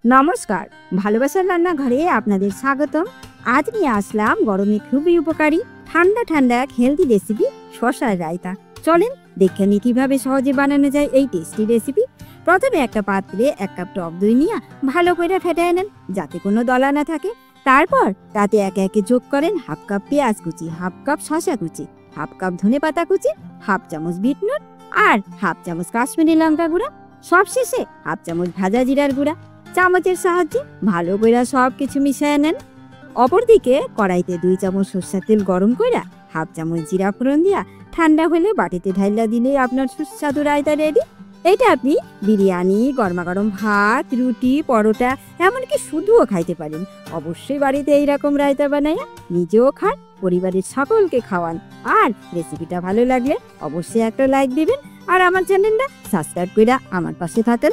নমস্কার, ভালোবাসার রান্নাঘরে আপনাদের স্বাগতম। আজ নিয়ে আসলাম গরমে খুবই উপকারী ঠান্ডা ঠান্ডা হেলদি রেসিপি শসার রায়তা। চলেন দেখে নিই কিভাবে সহজে বানানো যায় এই টেস্টি রেসিপি। প্রথমে একটা পাত্রে 1 কাপ টক দই নিয়ে ভালো করে ফেটায় নেন যাতে কোনো দলা না থাকে। তারপর তাতে একে একে যোগ করেন 1/2 কাপ পেঁয়াজ কুচি, 1/2 কাপ শসা কুচি, 1/2 কাপ ধনে পাতা কুচি, 1/2 চামচ বিট নুন আর 1/2 চামচ কাশ্মীরি লঙ্কা গুঁড়া। সবশেষে 1/2 চামচ ভাজা জিরার গুঁড়া। চামচের সাহায্যে ভালো করে সব কিছু মিশিয়ে নেন। অপরদিকে কড়াইতে 2 চামচ সরষের তেল গরম করে 1/2 চামচ জিরা ফোড়ন দিয়া ঠান্ডা হলে বাটিতে ঢাইলা দিলে আপনার সুস্বাদু রায়তা রেডি। এটা আপনি বিরিয়ানি, গরমাগরম ভাত, রুটি, পরোটা এমনকি শুধুও খাইতে পারেন। অবশ্যই বাড়িতে এইরকম রায়তা বানাইয়া নিজেও খান, পরিবারের সকলকে খাওয়ান। আর রেসিপিটা ভালো লাগলে অবশ্যই একটা লাইক দিবেন আর আমার চ্যানেলটা সাবস্ক্রাইব করে আমার পাশে থাকেন।